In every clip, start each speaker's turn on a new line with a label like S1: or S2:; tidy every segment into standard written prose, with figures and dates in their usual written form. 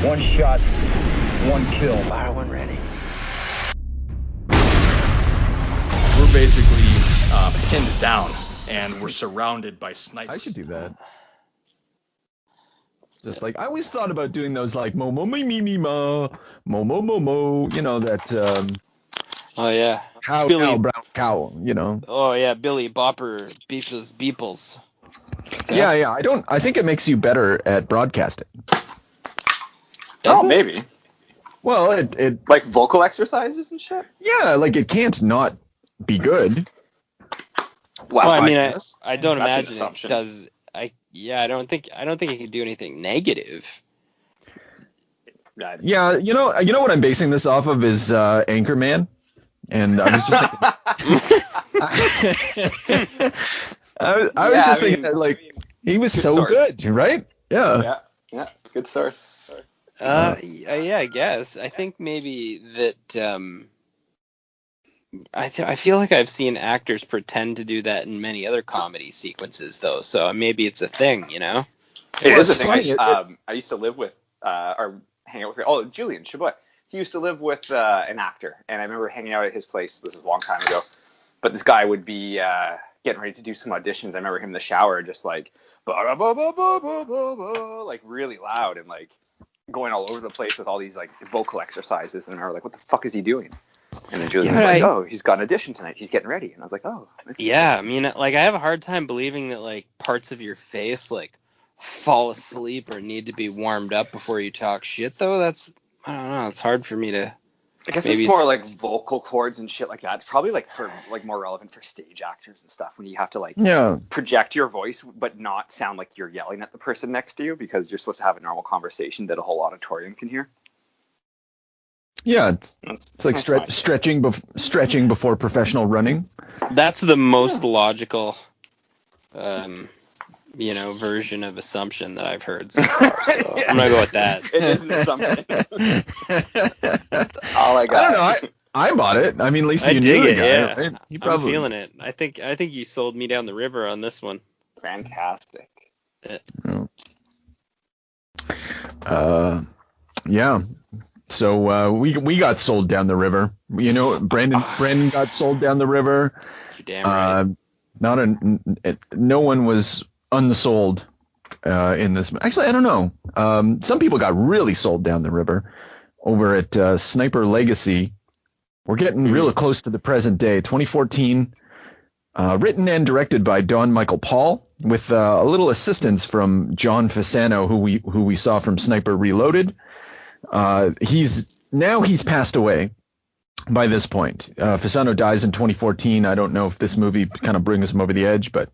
S1: One shot, one kill.
S2: Fire when ready.
S3: We're basically pinned down, and we're surrounded by snipers.
S4: I should do that. Just like I always thought about doing those like mo mo me me me mo mo mo mo mo, you know that
S2: Oh yeah.
S4: cow
S2: Billy.
S4: cow brown cow, you know.
S2: Oh yeah, Billy Bopper Beeples.
S4: Yeah. I think it makes you better at broadcasting.
S2: Does it?
S5: Maybe.
S4: Well, it
S5: Like vocal exercises and shit?
S4: yeah, like it can't not be good.
S2: Well, I mean,
S4: guess.
S2: I don't
S5: That's an
S2: imagine it
S5: assumption.
S2: does. I don't think it can do anything negative.
S4: Yeah, you know what I'm basing this off of is Anchorman, and I was just thinking, I was just thinking that, like he was so
S5: source.
S4: good, right? Yeah.
S5: Yeah, good source.
S2: Yeah, I guess. I think maybe that. I feel like I've seen actors pretend to do that in many other comedy sequences, though. So maybe it's a thing, you know.
S5: It
S4: Well,
S5: is a
S4: it's
S5: thing.
S4: funny,
S5: I used to live with, or hang out with, Julian Chabot. He used to live with an actor, and I remember hanging out at his place. This is a long time ago. But this guy would be getting ready to do some auditions. I remember him in the shower, just like, like really loud and like going all over the place with all these like vocal exercises. And I remember like, what the fuck is he doing? And then Julian was like, oh, he's got an audition tonight. He's getting ready. And I was like, oh.
S2: Yeah, I mean, like I have a hard time believing that like parts of your face like fall asleep or need to be warmed up before you talk shit, though. That's, I don't know. It's hard for me to.
S5: I guess
S2: Maybe
S5: it's more like vocal cords and shit like that. It's probably like for like more relevant for stage actors and stuff when you have to like project your voice but not sound like you're yelling at the person next to you because you're supposed to have a normal conversation that a whole auditorium can hear.
S4: Yeah, it's like stretching before professional running.
S2: That's the most logical, version of assumption that I've heard so far. So I'm gonna go with that.
S5: It is an assumption. That's all I got.
S4: I don't know. I bought it. I mean, at least
S2: I
S4: you
S2: dig
S4: knew
S2: it.
S4: the guy.
S2: Yeah,
S4: Right?
S2: I'm feeling it. I think you sold me down the river on this one.
S5: Fantastic.
S4: Yeah. So we got sold down the river. You know, Brandon got sold down the river.
S2: You're damn right.
S4: No one was unsold in this. Actually, I don't know. Some people got really sold down the river over at Sniper Legacy. We're getting real close to the present day. 2014, written and directed by Don Michael Paul, with a little assistance from John Fasano, who we saw from Sniper Reloaded. He's passed away by this point. Fasano dies in 2014. I don't know if this movie kind of brings him over the edge, but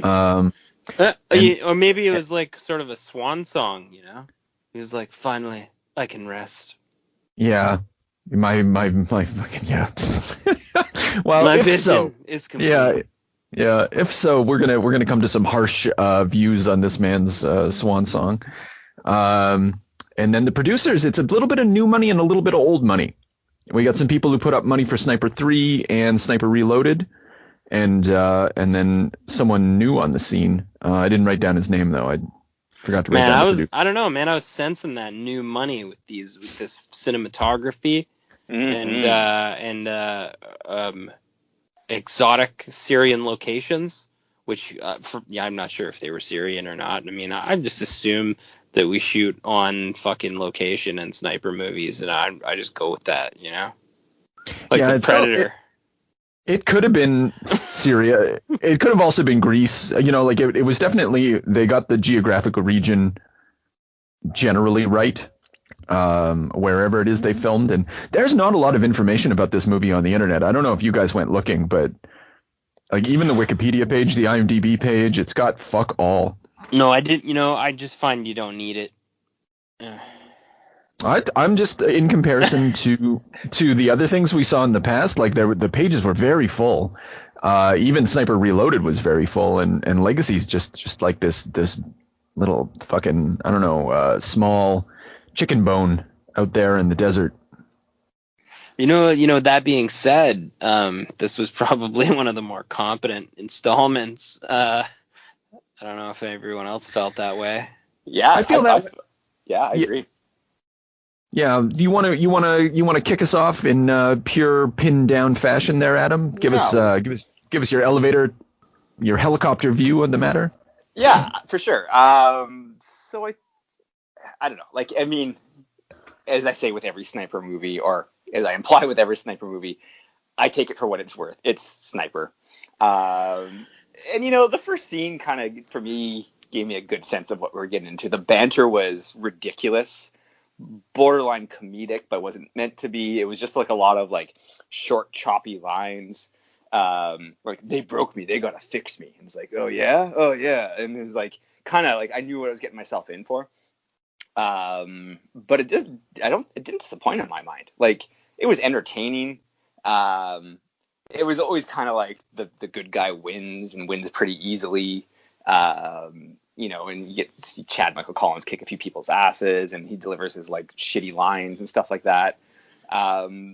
S2: or maybe it was like sort of a swan song, you know? He was like, finally, I can rest.
S4: Yeah, my fucking yeah. Well,
S2: my
S4: if
S2: vision
S4: so,
S2: is complete.
S4: Yeah. If so, we're gonna come to some harsh views on this man's swan song. And then the producers, it's a little bit of new money and a little bit of old money. We got some people who put up money for Sniper 3 and Sniper Reloaded, and then someone new on the scene. I didn't write down his name though. I forgot to write down the producer.
S2: I don't know, man. I was sensing that new money with this cinematography and exotic Syrian locations. Which, I'm not sure if they were Syrian or not. I mean, I just assume that we shoot on fucking location in sniper movies, and I just go with that, you know? Like the Predator.
S4: It could have been Syria. It could have also been Greece. You know, like it was definitely, they got the geographical region generally right, wherever it is they filmed. And there's not a lot of information about this movie on the internet. I don't know if you guys went looking, but like even the Wikipedia page, the IMDb page, it's got fuck all.
S2: No, I didn't. You know, I just find you don't need it.
S4: I'm just in comparison to the other things we saw in the past. Like the pages were very full. Even Sniper Reloaded was very full, and Legacy's just like this little fucking, I don't know, small chicken bone out there in the desert.
S2: You know. That being said, this was probably one of the more competent installments. I don't know if everyone else felt that way.
S5: Yeah,
S4: I feel that.
S5: I agree.
S4: Yeah, you want to kick us off in pure pin down fashion there, Adam? Give us your helicopter view on the matter.
S5: Yeah, for sure. So I don't know. Like, I mean, as I say with every sniper movie, or as I imply with every sniper movie, I take it for what it's worth. It's Sniper. And the first scene kind of, for me, gave me a good sense of what we were getting into. The banter was ridiculous, borderline comedic, but wasn't meant to be. It was just like a lot of like short, choppy lines. Like, they broke me, they gotta fix me. And it's like, oh yeah. And it was like kind of like I knew what I was getting myself in for. But it didn't disappoint in my mind. Like, it was entertaining. It was always kind of like the good guy wins and wins pretty easily. And you get to see Chad Michael Collins kick a few people's asses, and he delivers his like shitty lines and stuff like that. I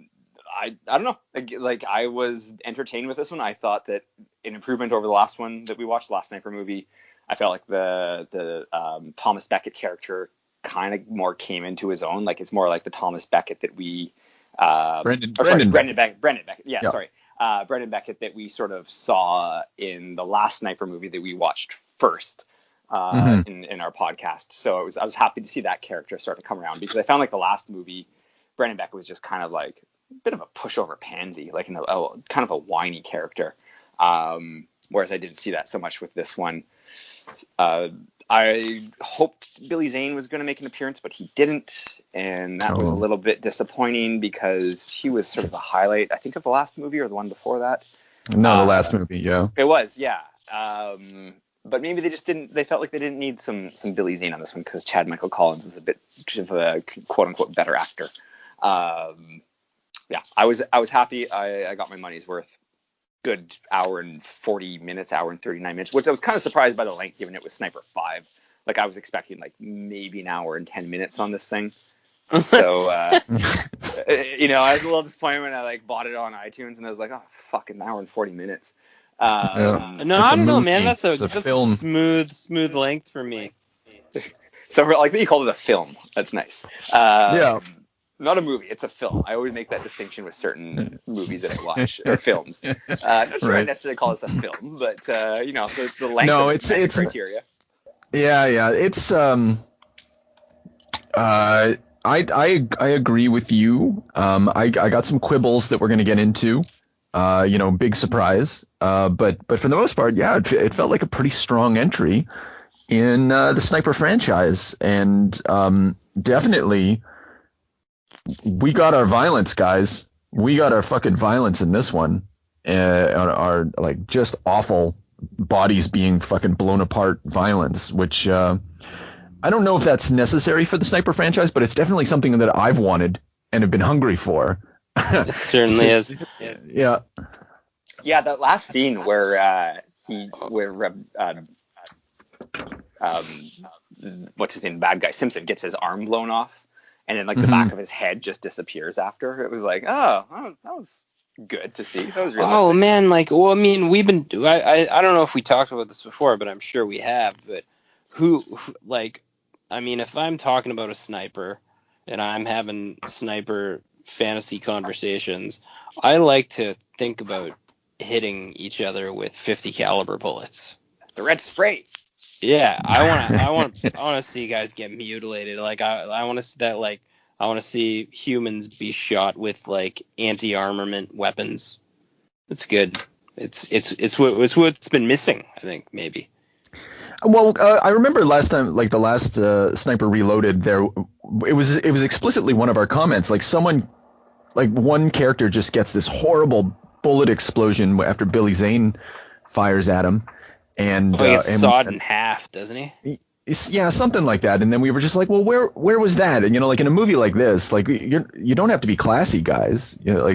S5: don't know. Like, I was entertained with this one. I thought that an improvement over the last one that we watched, the last Sniper movie. I felt like the Thomas Beckett character kind of more came into his own. Like, it's more like the Thomas Beckett that we Brendan Beckett. Yeah, sorry. Brendan Beckett that we sort of saw in the last Sniper movie that we watched first in our podcast. So I was happy to see that character start to come around, because I found like the last movie, Brendan Beckett was just kind of like a bit of a pushover pansy, like kind of a whiny character. Whereas I didn't see that so much with this one. I hoped Billy Zane was going to make an appearance, but he didn't, and that was a little bit disappointing, because he was sort of the highlight, I think, of the last movie or the one before that.
S4: No, the last movie, yeah.
S5: It was, yeah. But maybe they felt like they didn't need some Billy Zane on this one, because Chad Michael Collins was a bit of a quote-unquote better actor. Yeah, I was happy. I got my money's worth. Good hour and 40 minutes, hour and 39 minutes, which I was kind of surprised by the length, given it was Sniper 5. Like, I was expecting like maybe an hour and 10 minutes on this thing. So, I was a little disappointed when I like bought it on iTunes, and I was like, oh, fucking hour and 40 minutes.
S2: No, I don't know, man. That's a film. Smooth length for me.
S5: So, like, you called it a film. That's nice.
S4: Yeah.
S5: Not a movie, it's a film. I always make that distinction with certain movies that I watch, or films. Not sure I necessarily call this a film, but the length of the criteria.
S4: Yeah. It's I agree with you. I got some quibbles that we're gonna get into. Big surprise. But for the most part, yeah, it felt like a pretty strong entry in the Sniper franchise, and definitely. We got our violence, guys. We got our fucking violence in this one. Our like just awful bodies being fucking blown apart violence, which I don't know if that's necessary for the Sniper franchise, but it's definitely something that I've wanted and have been hungry for.
S2: It certainly is.
S4: Yeah.
S5: Yeah, that last scene where what's his name, bad guy Simpson gets his arm blown off. And then, like, the back of his head just disappears after. It was like, oh, that was good to see. That was realistic.
S2: Oh, man, like, well, I mean, we've been, I don't know if we talked about this before, but I'm sure we have. But if I'm talking about a sniper and I'm having sniper fantasy conversations, I like to think about hitting each other with 50 caliber bullets.
S5: The red spray.
S2: Yeah, I want to see guys get mutilated. Like, I want to see that. Like, I want to see humans be shot with like anti-armament weapons. It's good. It's what's been missing, I think, maybe.
S4: Well, I remember last time, like the last Sniper Reloaded, it was explicitly one of our comments. Like, one character just gets this horrible bullet explosion after Billy Zane fires at him. And
S2: he gets sawed in half, doesn't he?
S4: Yeah, something like that. And then we were just like, well, where was that? And like in a movie like this, like you don't have to be classy, guys. This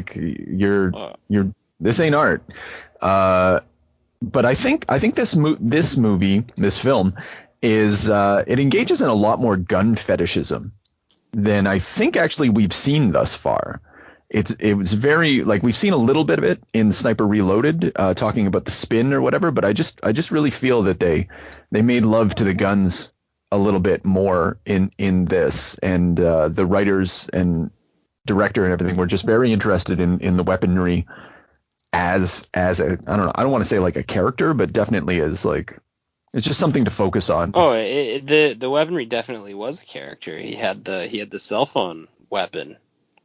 S4: ain't art. But I think this film is it engages in a lot more gun fetishism than I think actually we've seen thus far. It was very, like, we've seen a little bit of it in Sniper Reloaded, talking about the spin or whatever, but I just really feel that they made love to the guns a little bit more in this, and the writers and director and everything were just very interested in the weaponry as a, I don't know, I don't want to say like a character, but definitely as like, it's just something to focus on.
S2: Oh, the weaponry definitely was a character. He had the cell phone weapon.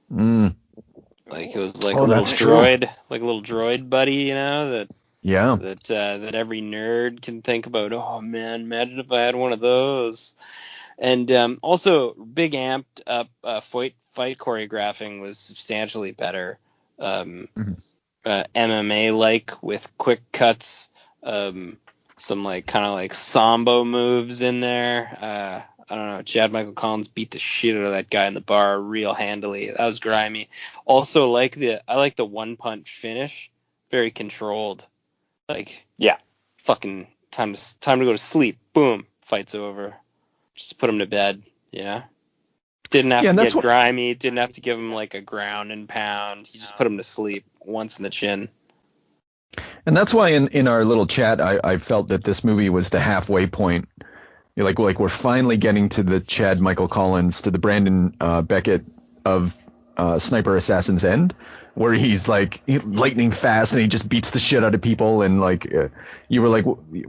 S2: Like it was like a little droid, like a little droid buddy, you know, that every nerd can think about. Oh man, imagine if I had one of those. And also, big amped up fight choreographing was substantially better. MMA like with quick cuts, some like kind of like sambo moves in there. I don't know. Chad Michael Collins beat the shit out of that guy in the bar real handily. That was grimy. Also, I like the one punch finish, very controlled. Like, yeah, fucking time to go to sleep. Boom, fight's over. Just put him to bed, you know? Didn't have to get grimy. Didn't have to give him like a ground and pound. He just put him to sleep once in the chin.
S4: And that's why in our little chat, I felt that this movie was the halfway point. You're like we're finally getting to the Chad Michael Collins, to the Brandon Beckett of Sniper Assassin's End, where he's like lightning fast and he just beats the shit out of people. And like you were like,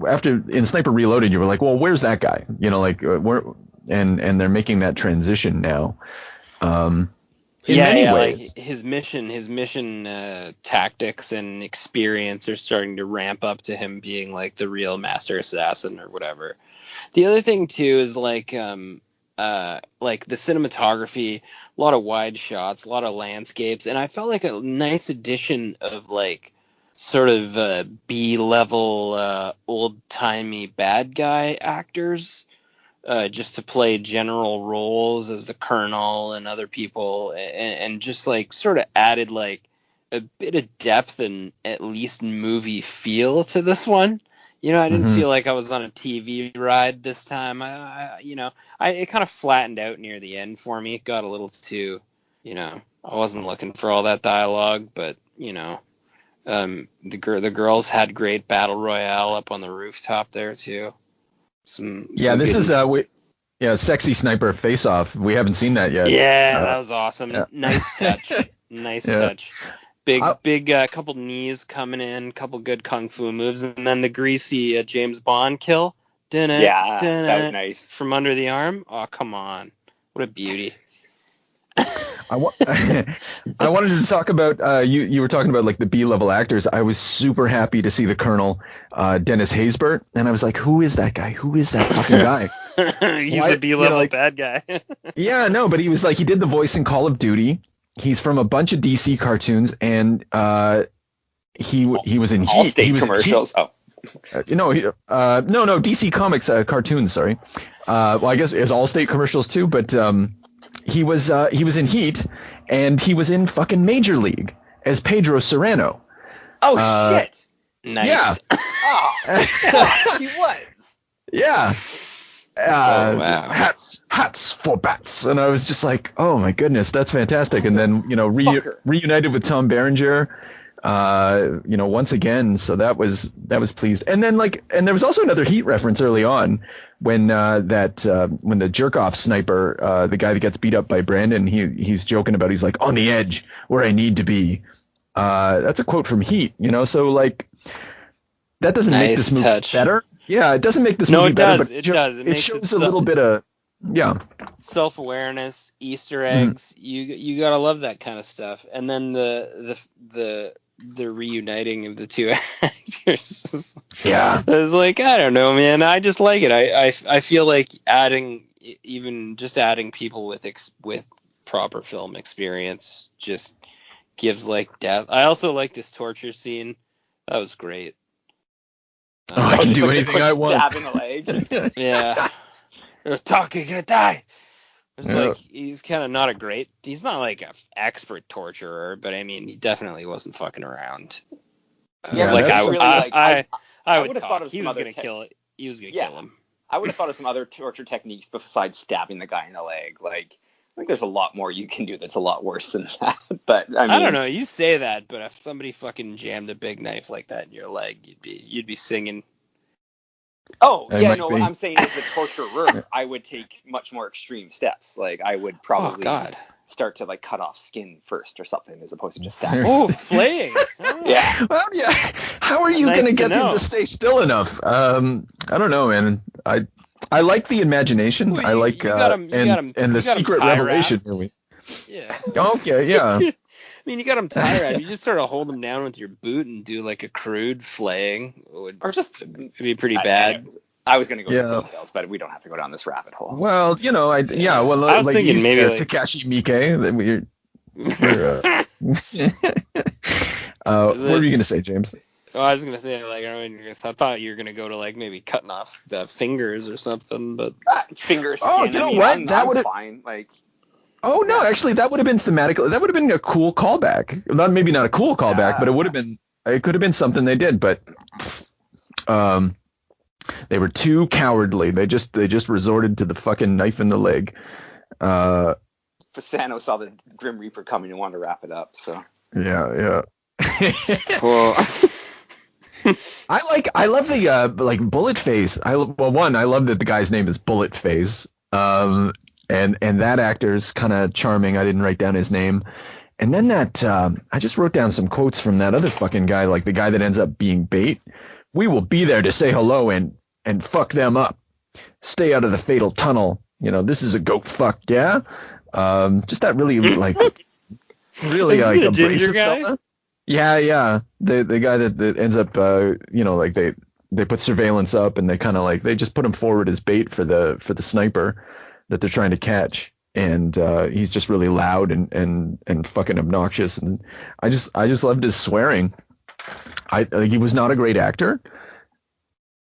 S4: after in Sniper Reloaded, you were like, well, where's that guy? You know, like and they're making that transition now. In many ways.
S2: Like his mission tactics and experience are starting to ramp up to him being like the real master assassin or whatever. The other thing too is like the cinematography, a lot of wide shots, a lot of landscapes, and I felt like a nice addition of like sort of B-level old-timey bad guy actors. Just to play general roles as the colonel and other people, and just like sort of added like a bit of depth and at least movie feel to this one. You know, I didn't feel like I was on a TV ride this time. It kind of flattened out near the end for me. It got a little too, you know, I wasn't looking for all that dialogue, but you know, the girls had great battle royale up on the rooftop there too.
S4: This is Sexy Sniper Face Off. We haven't seen that yet.
S2: Yeah, that was awesome. Yeah. Nice touch. Touch. Big couple knees coming in, couple good kung fu moves, and then the greasy James Bond kill.
S5: That was nice.
S2: From under the arm. Oh, come on. What a beauty.
S4: I wanted to talk about you were talking about like the B-level actors. I was super happy to see the Colonel, Dennis Haysbert, and I was like, who is that guy? Who is that fucking guy?
S2: He's a B-level bad guy.
S4: Yeah, no, but he was like, he did the voice in Call of Duty. He's from a bunch of DC cartoons, and he was in Heat.
S5: Allstate commercials.
S4: No, DC Comics cartoons. Sorry. Well, I guess it's Allstate commercials too, but he was in Heat, and he was in fucking Major League as Pedro Serrano.
S5: Oh shit!
S2: Nice.
S4: Yeah.
S5: Oh, he was.
S4: Yeah.
S2: Wow.
S4: Hats for bats, and I was just like, oh my goodness, that's fantastic. And then reunited with Tom Berenger, once again, so that was pleased. And then and there was also another Heat reference early on when when the jerk off sniper, the guy that gets beat up by Brandon, he's joking about, he's like, on the edge where I need to be. That's a quote from Heat, so like that doesn't make this movie better. Yeah, it doesn't make this movie better, but
S2: it does.
S4: It shows a little bit of
S2: self-awareness, Easter eggs. You gotta love that kind of stuff. And then the reuniting of the two actors.
S4: Yeah,
S2: I was like, I don't know, man. I just like it. I feel like adding people with proper film experience just gives like depth. I also like this torture scene. That was great.
S4: I can do anything I want.
S5: Stab in the leg.
S2: Yeah. You're gonna die. It's like, he's kind of not he's not like an expert torturer, but I mean, he definitely wasn't fucking around. I would have thought of he was gonna kill it. He was gonna kill him.
S5: I would have thought of some other torture techniques besides stabbing the guy in the leg. Like, I think there's a lot more you can do that's a lot worse than that. But I
S2: don't know. You say that, but if somebody fucking jammed a big knife like that in your leg, you'd be singing.
S5: Oh,
S4: I
S5: yeah,
S4: might
S5: no,
S4: be.
S5: what I'm saying is the torturer, I would take much more extreme steps. Like, I would probably start to, like, cut off skin first or something as opposed to just stabbing.
S2: Oh, flaying.
S5: Yeah.
S4: Well, yeah. How are you
S2: Nice
S4: going to
S2: to
S4: get him
S2: know.
S4: to stay still enough? I don't know, man. I like the imagination.
S2: Well,
S4: I like
S2: you got him,
S4: and the
S2: you got him
S4: secret
S2: tie
S4: revelation
S2: wrapped.
S4: movie.
S2: Yeah.
S4: Okay, yeah.
S2: I mean, you got him tie wrapped. You just sort of hold him down with your boot and do like a crude flaying.
S5: Or just
S2: It'd be pretty bad.
S5: I was going to go into details, but we don't have to go down this rabbit hole.
S4: Well, you know, I was
S2: like thinking maybe like
S4: Takashi Miike. That what were you going to say, James?
S2: Well, I was gonna say, like, I thought you were gonna go to like maybe cutting off the fingers or something, but
S5: fingers.
S4: Oh, you know what? That would have
S5: fine. Like,
S4: oh no, actually, that would have been thematic. That would have been a cool callback. Maybe not a cool callback, but it would have been. It could have been something they did, but they were too cowardly. They just resorted to the fucking knife in the leg.
S5: Fasano saw the Grim Reaper coming and wanted to wrap it up. So
S4: yeah.
S2: well.
S4: I love the like Bullet Phase. I love that the guy's name is Bullet Phase. And that actor's kind of charming. I didn't write down his name. And then I just wrote down some quotes from that other fucking guy, like the guy that ends up being bait. We will be there to say hello and fuck them up. Stay out of the fatal tunnel. You know, this is a goat fuck, yeah. Just that really like really
S2: Is
S4: like
S2: the
S4: abrasive
S2: ginger guy?
S4: fella. Yeah. The guy that ends up, like they put surveillance up and they kind of like they just put him forward as bait for the sniper that they're trying to catch, and he's just really loud and fucking obnoxious, and I just loved his swearing. He was not a great actor.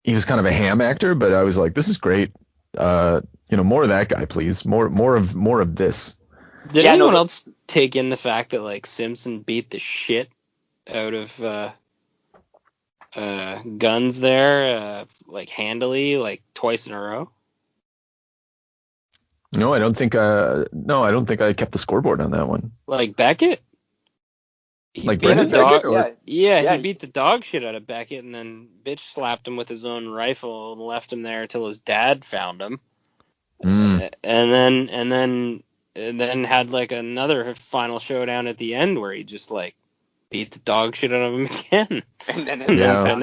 S4: He was kind of a ham actor, but I was like, this is great. More of that guy, please. More of this.
S2: Did anyone else take in the fact that like Simpson beat the shit out of guns there, like handily, like twice in a row?
S4: No, I don't think I kept the scoreboard on that one.
S2: Like Beckett?
S4: Like Brendan Beckett?
S2: He beat the dog shit out of Beckett and then bitch slapped him with his own rifle and left him there till his dad found him. And then had like another final showdown at the end where he just like beat the dog shit out of him again. And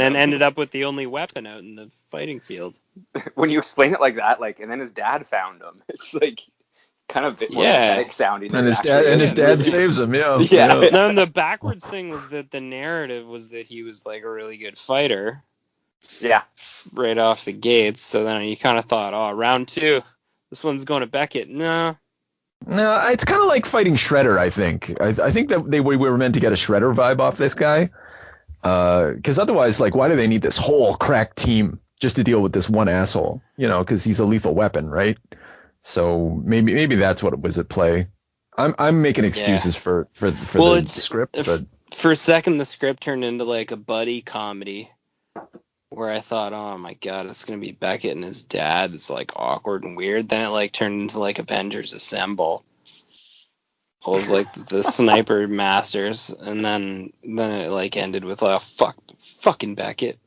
S2: then ended up with the only weapon out in the fighting field.
S5: When you explain it like that, like, and then his dad found him, it's like kind of a bit more pathetic sounding.
S4: And his dad saves him. Yeah.
S2: Then the backwards thing was that the narrative was that he was like a really good fighter.
S5: Yeah.
S2: Right off the gates. So then you kind of thought, oh, round 2, this one's going to Beckett. No,
S4: it's kind of like fighting Shredder, I think. I think that we were meant to get a Shredder vibe off this guy. Because otherwise, like, why do they need this whole crack team just to deal with this one asshole? You know, because he's a lethal weapon, right? So maybe that's what was at play. I'm making excuses for the script. But
S2: for a second, the script turned into like a buddy comedy where I thought, oh my god, it's gonna be Beckett and his dad. It's like awkward and weird. Then it like turned into like Avengers Assemble. It was like the sniper masters, and then it like ended with like fucking Beckett.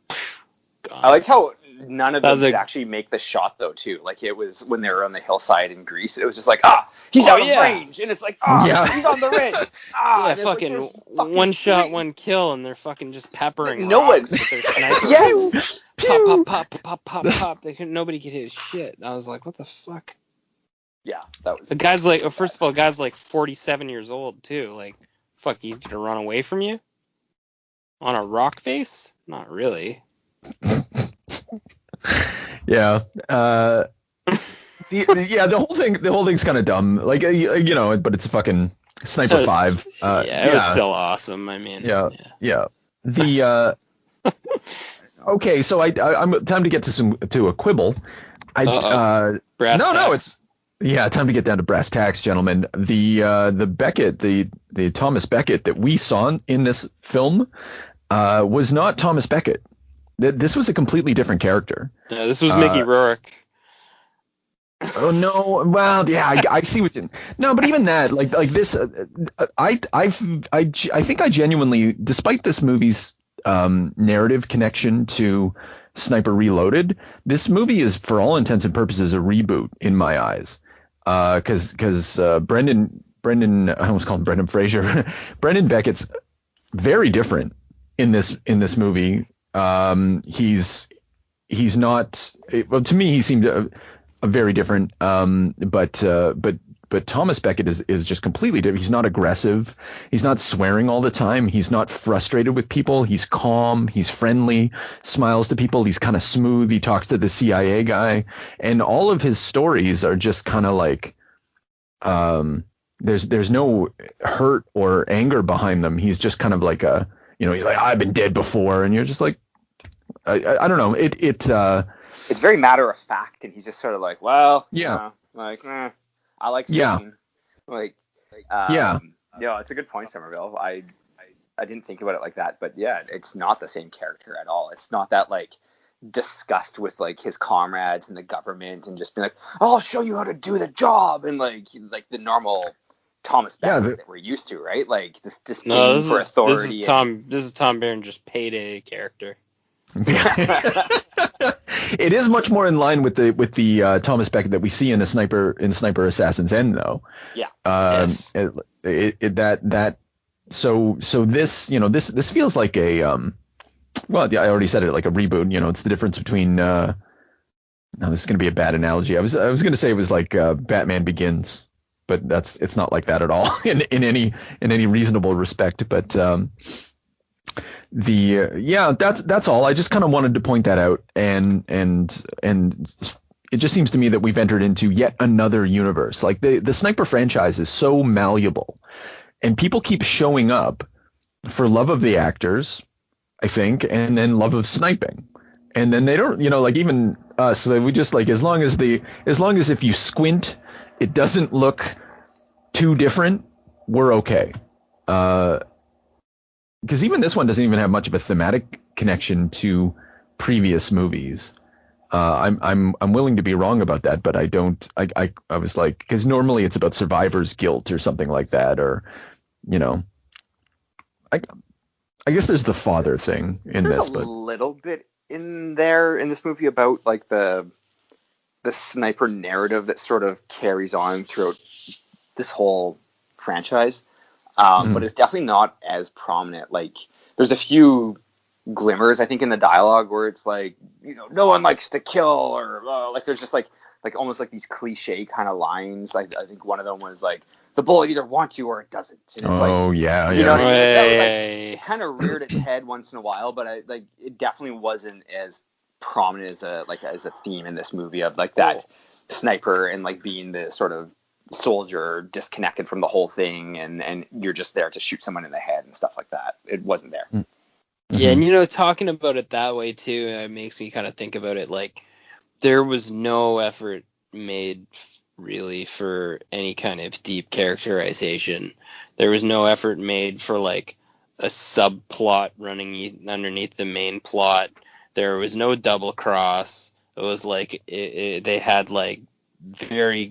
S2: God.
S5: I like how none of them could actually make the shot though too. Like it was when they were on the hillside in Greece. It was just like he's out of range, and it's like he's on the ridge.
S2: Fucking like, one shot, one kill, and they're fucking just peppering.
S5: Like, no one's
S2: with their snipers.
S5: Yes.
S2: Pop. Nobody could hit shit. And I was like, what the fuck?
S5: Yeah, that was.
S2: The guy's like, first of all, the guy's like 47 years old too. Like, fuck, he's gonna run away from you on a rock face? Not really.
S4: Yeah. The whole thing's kind of dumb. Like, but it's a fucking Sniper 5.
S2: It was still awesome. I mean.
S4: Yeah. The okay, so I'm time to get to a quibble.
S2: Brass tacks.
S4: Time to get down to brass tacks, gentlemen. The Beckett, the Thomas Beckett that we saw in this film was not Thomas Beckett. This was a completely different character.
S2: No, this was Mickey Rourke.
S4: Oh no! Well, yeah, I see what you. No, but even that, like this, I think I genuinely, despite this movie's narrative connection to Sniper Reloaded, this movie is, for all intents and purposes, a reboot in my eyes. Because Brendan, I almost called him Brendan Fraser. Brendan Beckett's very different in this movie. He's not, well, to me, he seemed a very different. But Thomas Beckett is just completely different. He's not aggressive. He's not swearing all the time. He's not frustrated with people. He's calm. He's friendly, smiles to people. He's kind of smooth. He talks to the CIA guy. And all of his stories are just kind of like, there's no hurt or anger behind them. He's just kind of like he's like, I've been dead before. And you're just like, I don't know.
S5: It's very matter of fact. And he's just sort of like, well,
S4: yeah,
S5: I like fishing. It's a good point, Somerville. I didn't think about it like that, but yeah, it's not the same character at all. It's not that like disgust with like his comrades and the government and just being like, I'll show you how to do the job, and like the normal Thomas Beckett that we're used to, right? Like this disdain for authority.
S2: This is Tom Baron, just payday character.
S4: It is much more in line with the Thomas Beckett that we see in Sniper Assassin's End, though.
S5: Yeah.
S4: Yes. So this this feels like a well, yeah, I already said it, like a reboot. It's the difference between no, this is going to be a bad analogy. I was going to say it was like Batman Begins, but it's not like that at all in any reasonable respect. But that's all. I just kind of wanted to point that out, and it just seems to me that we've entered into yet another universe. Like the Sniper franchise is so malleable, and people keep showing up for love of the actors, I think, and then love of sniping. And then they don't, like even us, we just like, as long as if you squint, it doesn't look too different, we're okay. Because even this one doesn't even have much of a thematic connection to previous movies. I'm willing to be wrong about that, but I don't. I was like, because normally it's about survivor's guilt or something like that, or I guess there's the father thing in this, but
S5: there's a little bit in there in this movie about like the sniper narrative that sort of carries on throughout this whole franchise. But it's definitely not as prominent. Like there's a few glimmers, I think, in the dialogue where it's like, no one likes to kill, or like there's just like almost like these cliche kind of lines. Like I think one of them was like, the bullet either wants you or it doesn't. And it's that kind of reared its head once in a while, but it definitely wasn't as prominent as a theme in this movie of like that sniper and like being the sort of soldier disconnected from the whole thing, and you're just there to shoot someone in the head and stuff like that. It wasn't there.
S2: Yeah, and talking about it that way too, it makes me kind of think about it like there was no effort made really for any kind of deep characterization. There was no effort made for like a subplot running underneath the main plot. There was no double cross. It was like they had like they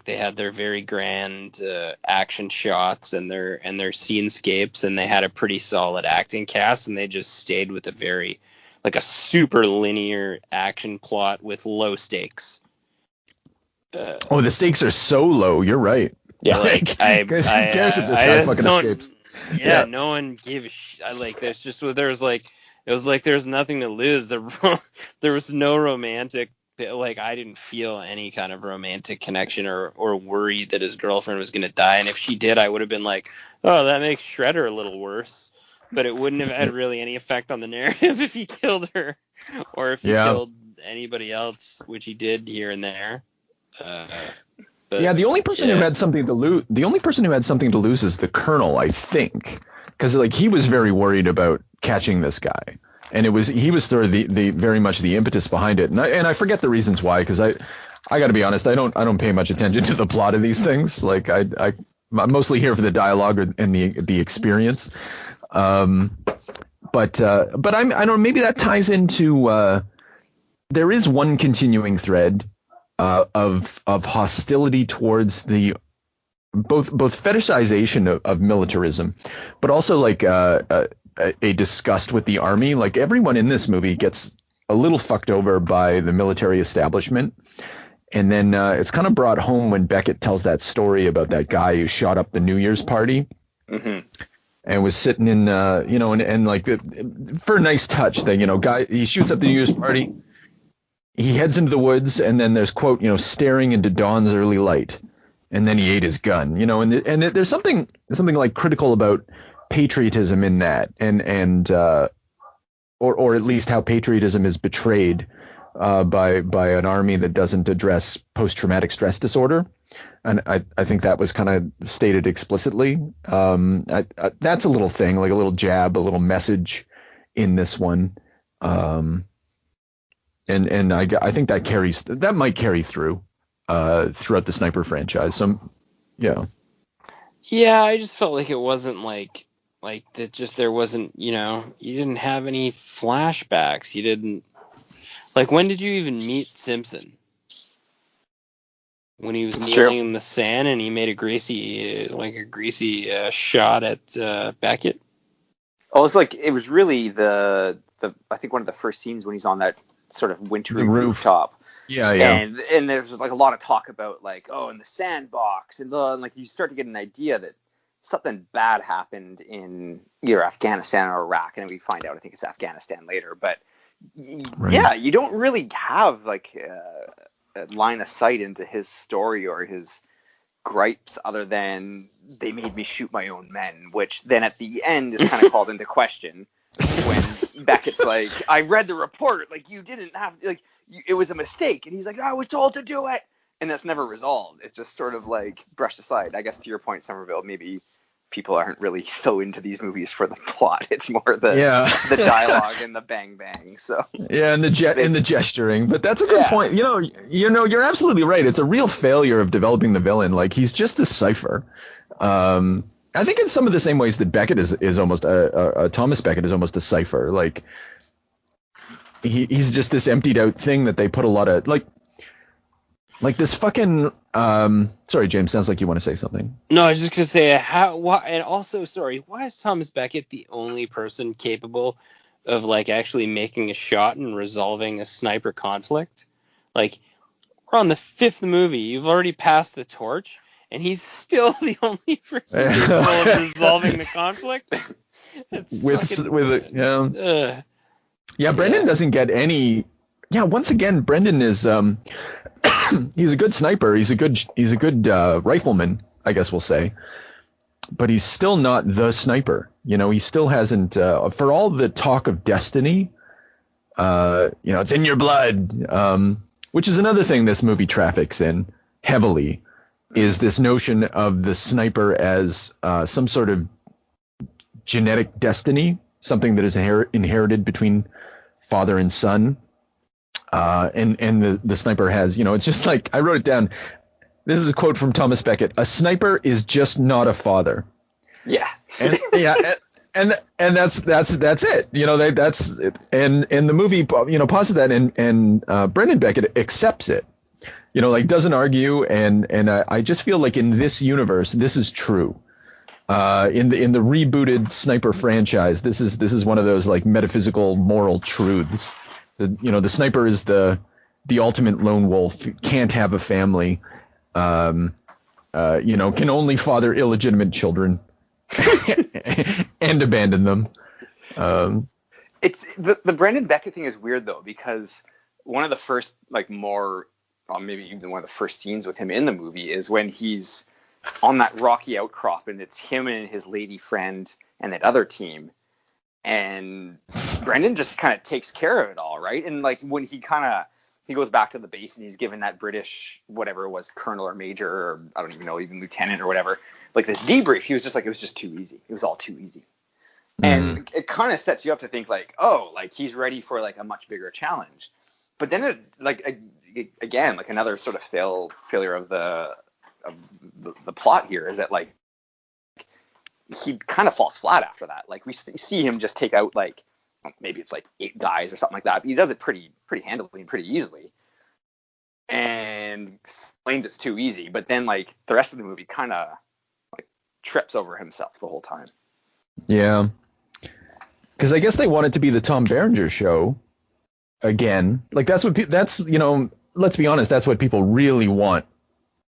S2: had their very grand action shots and their scenescapes, and they had a pretty solid acting cast, and they just stayed with a super linear action plot with low stakes.
S4: The stakes are so low. You're right.
S2: Yeah, like who
S4: cares if this guy fucking escapes?
S2: Yeah, no one gave a shit. It was like there's nothing to lose. There was no romantic. Like I didn't feel any kind of romantic connection or worry that his girlfriend was going to die. And if she did, I would have been like, oh, that makes Shredder a little worse. But it wouldn't have had really any effect on the narrative if he killed her or if he killed anybody else, which he did here and there. The only person who had something to lose. The only person who had something to lose is the Colonel, I think, because like he was very worried about catching this guy. And he was sort of the very much the impetus behind it, and I forget the reasons why, because I got to be honest, I don't pay much attention to the plot of these things. Like I'm mostly here for the dialogue and the experience. But I don't know, maybe that ties into there is one continuing thread of hostility towards the both fetishization of militarism, but also like a disgust with the army. Like everyone in this movie gets
S4: a little fucked over by the military establishment. And then it's kind of brought home when Beckett tells that story about that guy who shot up the New Year's party. Mm-hmm. And was sitting in, and like for a nice touch thing, guy, he shoots up the New Year's party. He heads into the woods, and then there's, quote, staring into dawn's early light. And then he ate his gun, and there's something like critical about patriotism in that, or at least how patriotism is betrayed by an army that doesn't address post-traumatic stress disorder. And I think that was kind of stated explicitly. That's a little thing, like a little jab, a little message in this one. And I think that might carry through throughout the Sniper franchise. So, yeah.
S2: Yeah, I just felt like it wasn't like that. Just there wasn't, you didn't have any flashbacks. You didn't when did you even meet Simpson? When he was kneeling in the sand and he made a greasy shot at Beckett.
S5: Oh, it was really the I think one of the first scenes when he's on that sort of wintry rooftop.
S4: Yeah.
S5: And there's like a lot of talk about in the sandbox and you start to get an idea that something bad happened in either Afghanistan or Iraq, and then we find out I think it's Afghanistan later. But yeah, you don't really have a line of sight into his story or his gripes other than they made me shoot my own men, which then at the end is kind of called into question when Beckett's like, I read the report, you didn't have, it was a mistake, and he's like, I was told to do it, and that's never resolved. It's just sort of brushed aside. I guess to your point, Somerville, maybe people aren't really so into these movies for the plot. It's more the dialogue and the bang bang. So
S4: yeah, and the gesturing. But that's a good point. You're absolutely right. It's a real failure of developing the villain. He's just a cipher. I think in some of the same ways that Beckett is almost Thomas Beckett is almost a cipher. He's just this emptied out thing that they put a lot of this fucking sorry, James, sounds like you want to say something.
S2: No, I was just gonna say why is Thomas Beckett the only person capable of actually making a shot and resolving a sniper conflict? We're on the 5th movie, you've already passed the torch, and he's still the only person capable of resolving the conflict. Brendan doesn't get any. Yeah, once again, Brendan is he's a good sniper. He's a good rifleman, I guess we'll say. But he's still not the sniper. He still hasn't. For all the talk of destiny, it's in your blood. Which is another thing this movie traffics in heavily, is this notion of the sniper as some sort of genetic destiny, something that is inherited between father and son. And the sniper has, it's just I wrote it down. This is a quote from Thomas Beckett. A sniper is just not a father.
S5: Yeah.
S4: And that's it. That's it. And the movie, pauses that and Brendan Beckett accepts it. Doesn't argue. And I just feel like in this universe, this is true. In the rebooted Sniper franchise, this is one of those metaphysical moral truths. The sniper is the ultimate lone wolf, can't have a family, can only father illegitimate children and abandon them.
S5: It's the Brendan Beckett thing is weird though, because one of the first maybe even one of the first scenes with him in the movie is when he's on that rocky outcrop and it's him and his lady friend and that other team. And Brendan just kind of takes care of it all, right? And when he goes back to the base and he's given that British, whatever it was, colonel or major, or I don't even know, even lieutenant or whatever, this debrief, he was just it was just too easy. It was all too easy. And it kind of sets you up to think he's ready for a much bigger challenge. But then again, another sort of failure of the plot here is that he kind of falls flat after that. We see him just take out maybe it's 8 guys or something like that, but he does it pretty handily and pretty easily. And claims it's too easy, but then the rest of the movie kind of trips over himself the whole time.
S4: Yeah, because I guess they want it to be the Tom Berenger show, again. Like that's let's be honest, that's what people really want.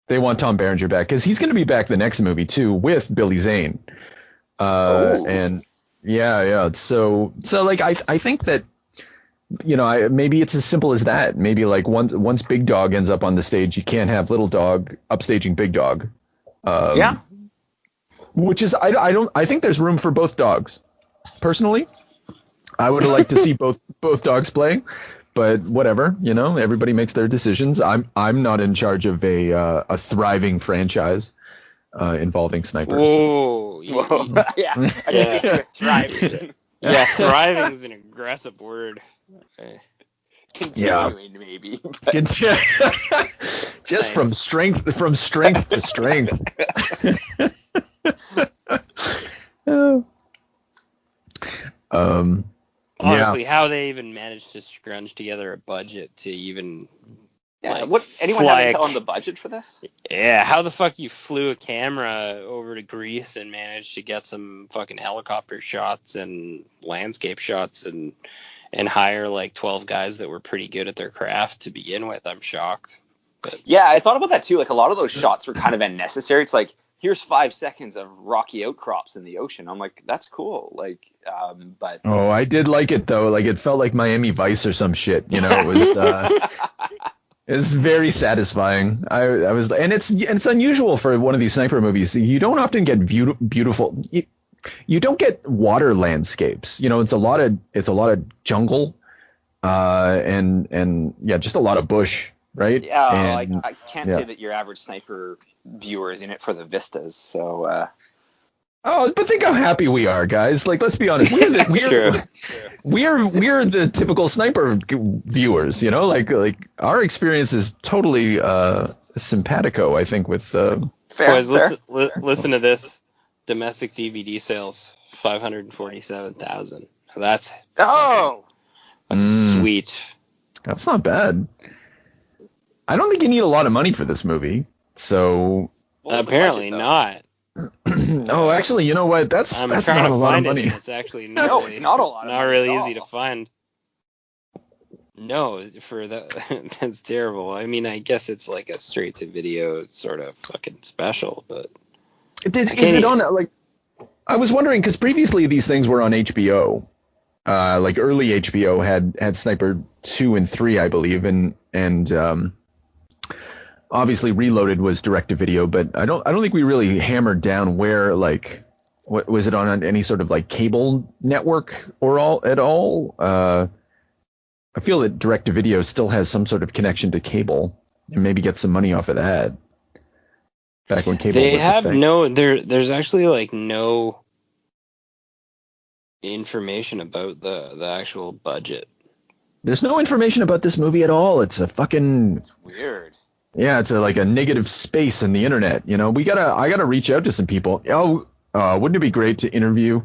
S4: They want Tom Berenger back because he's going to be back the next movie too with Billy Zane. And yeah. So like I think that, maybe it's as simple as that. Maybe like once Big Dog ends up on the stage, you can't have Little Dog upstaging Big Dog. Which is I think there's room for both dogs. Personally, I would have liked to see both dogs play, but whatever, everybody makes their decisions. I'm not in charge of a thriving franchise involving snipers.
S5: Whoa. Yeah. Thriving.
S2: Yeah, thriving is an aggressive word.
S5: Continuing, maybe.
S4: Just nice. from strength to strength.
S2: Honestly, how they even managed to scrunch together a budget to even
S5: anyone have intel on the budget for this?
S2: Yeah, how the fuck you flew a camera over to Greece and managed to get some fucking helicopter shots and landscape shots and hire like 12 guys that were pretty good at their craft to begin with? I'm shocked. But
S5: yeah, I thought about that too. Like a lot of those shots were kind of unnecessary. It's like, here's 5 seconds of rocky outcrops in the ocean. I'm like, that's cool. Like, but
S4: I did like it though. Like it felt like Miami Vice or some shit. It was. It's very satisfying. I was, and it's unusual for one of these sniper movies. You don't often get beautiful. You don't get water landscapes. It's a lot of jungle, and just a lot of bush, right?
S5: Yeah, I can't say that your average sniper viewer is in it for the vistas. So.
S4: But think how happy we are, guys. Like, let's be honest. We're the typical sniper viewers, Like our experience is totally simpatico, I think, with
S2: Boys, listen to this. Domestic DVD sales, 547,000. That's sweet.
S4: That's not bad. I don't think you need a lot of money for this movie. So
S2: apparently not.
S4: Actually, you know what? That's not a lot of money.
S2: It's actually not
S5: it's not a lot.
S2: Not really easy to find. No, for that that's terrible. I mean, I guess it's like a straight to video sort of fucking special, but
S4: is it on like? I was wondering because previously these things were on HBO. Like early HBO had Sniper 2 and 3, I believe, and obviously Reloaded was direct to video, but I don't think we really hammered down where, like, what was it on any sort of like cable network at all? I feel that direct to video still has some sort of connection to cable and maybe get some money off of that. Back when cable was a thing.
S2: There's actually like no information about the actual budget.
S4: There's no information about this movie at all. It's
S5: weird.
S4: Yeah, it's like a negative space in the internet. I gotta reach out to some people. Wouldn't it be great to interview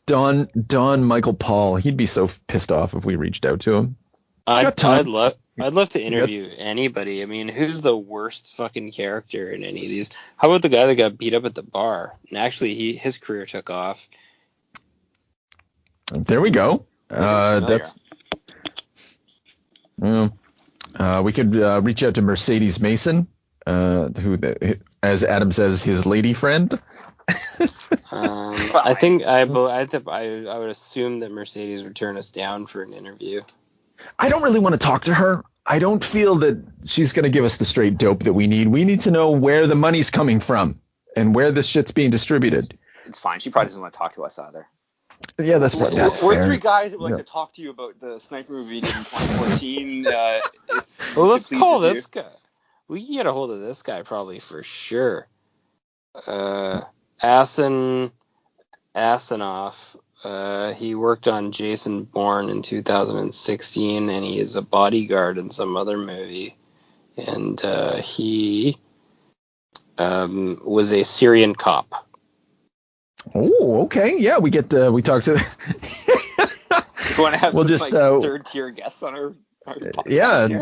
S4: Don Michael Paul? He'd be so pissed off if we reached out to him.
S2: I'd love to interview anybody. I mean, who's the worst fucking character in any of these? How about the guy that got beat up at the bar? And actually, his career took off.
S4: There we go. We could reach out to Mercedes Mason, who, as Adam says, his lady friend.
S2: I think I would assume that Mercedes would turn us down for an interview.
S4: I don't really want to talk to her. I don't feel that she's going to give us the straight dope that we need. We need to know where the money's coming from and where this shit's being distributed.
S5: It's fine. She probably doesn't want to talk to us either.
S4: Yeah, that's
S5: We're 3 guys that would like to talk to you about the sniper movie in 2014.
S2: Well, let's call this guy. We can get a hold of this guy probably for sure. Asanoff. He worked on Jason Bourne in 2016, and he is a bodyguard in some other movie. And he was a Syrian cop.
S4: Oh, okay. Yeah, we talked to.
S5: You want to have third tier guests on our podcast?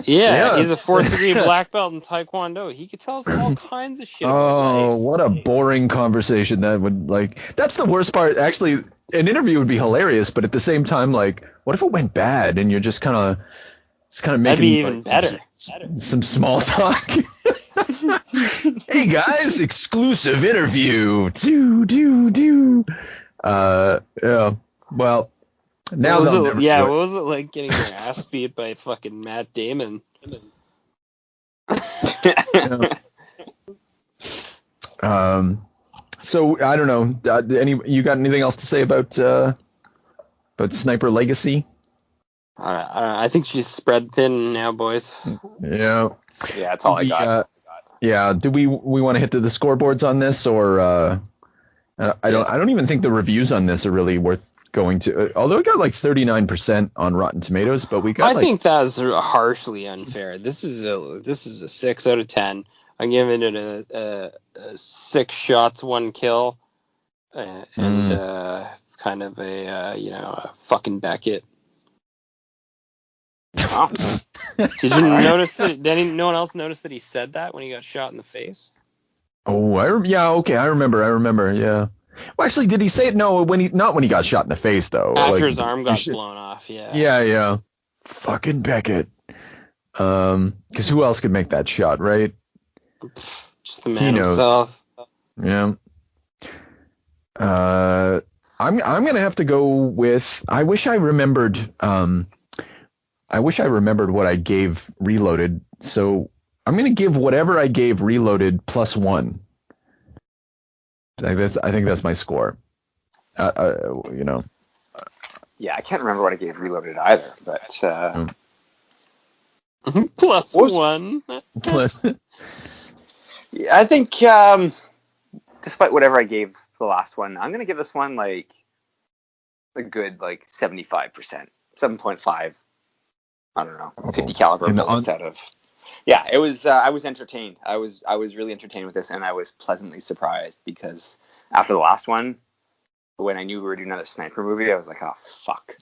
S2: Yeah. He's a 4th degree black belt in Taekwondo. He could tell us all kinds of shit.
S4: Oh, what a boring conversation that would like. That's the worst part. Actually, an interview would be hilarious, but at the same time, like, what if it went bad and you're just kind of making
S2: that'd be even better.
S4: Some small talk. Hey guys, exclusive interview. Yeah. Well, now
S2: what was it like getting your ass beat by fucking Matt Damon?
S4: So I don't know. You got anything else to say about Sniper Legacy?
S2: I think she's spread thin now, boys.
S4: Yeah.
S5: Yeah, that's all I got.
S4: Yeah. Do we want to hit the scoreboards on this, or I don't even think the reviews on this are really worth going to. Although it got like 39% on Rotten Tomatoes, but we got.
S2: I think that's harshly unfair. This is a 6 out of 10. I'm giving it a 6 shots, 1 kill, and kind of a fucking Beckett.
S5: Wow.
S2: Did you notice that? Did no one else notice that he said that when he got shot in the face?
S4: Oh, okay, I remember, yeah. Well, actually, did he say it? No, not when he got shot in the face, though.
S2: After his arm got blown off, yeah.
S4: Yeah. Fucking Beckett. Because who else could make that shot, right?
S2: Just the man himself.
S4: Yeah. I'm gonna have to go with. I wish I remembered what I gave Reloaded. So I'm gonna give whatever I gave Reloaded +1. I think that's my score.
S5: Yeah, I can't remember what I gave Reloaded either, but
S2: +1.
S5: Plus. Yeah, I think despite whatever I gave the last one, I'm gonna give this one like a good 75%, 7.5. I don't know, 50 caliber bullets out of. Yeah, it was. I was entertained. I was really entertained with this, and I was pleasantly surprised because after the last one, when I knew we were doing another sniper movie, I was like, oh fuck.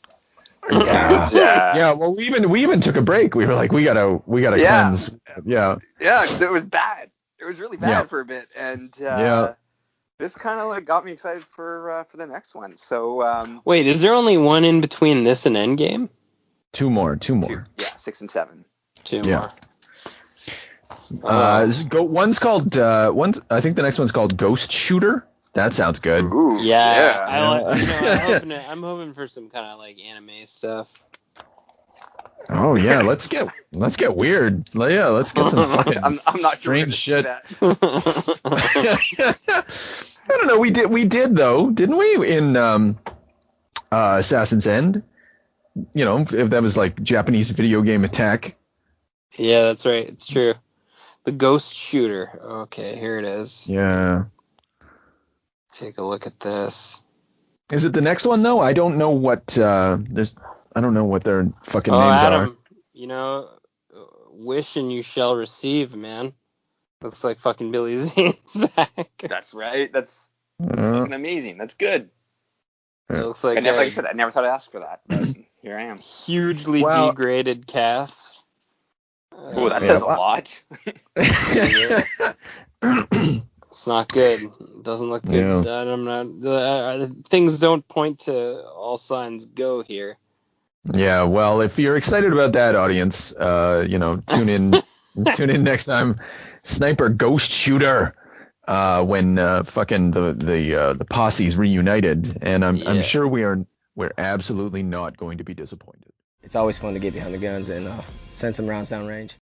S4: Yeah. Well, we even took a break. We were like, we gotta cleanse. Yeah.
S5: Yeah, because it was bad. It was really bad for a bit, and this kind of got me excited for the next one. So
S2: wait, is there only one in between this and Endgame?
S4: Two more.
S5: 6 and 7.
S2: Two more.
S4: One's called I think the next one's called Ghost Shooter. That sounds good.
S5: Ooh,
S2: I'm hoping for some kind of anime stuff.
S4: Oh yeah, let's get weird. Yeah, let's get some fucking
S5: I'm not
S4: strange shit.
S5: That.
S4: I don't know. We did though, didn't we? In Assassin's End. If that was Japanese video game attack.
S2: Yeah, that's right. It's true. The Ghost Shooter. Okay, here it is.
S4: Yeah.
S2: Take a look at this.
S4: Is it the next one though? I don't know what I don't know what their fucking names
S2: Adam, are. Wish and you shall receive, man. Looks like fucking Billy Zane's back.
S5: That's right. That's fucking amazing. That's good.
S2: It looks like
S5: like I said, I never thought I'd ask for that, but here I am.
S2: Hugely degraded cast.
S5: Oh, that says a lot.
S2: It's not good. It doesn't look good. Yeah. I'm not. Things don't point to all signs go here.
S4: Yeah. Well, if you're excited about that, audience, tune in. Tune in next time. Sniper Ghost Shooter. When fucking the posse's reunited, and I'm sure we're absolutely not going to be disappointed.
S6: It's always fun to get behind the guns and send some rounds down range.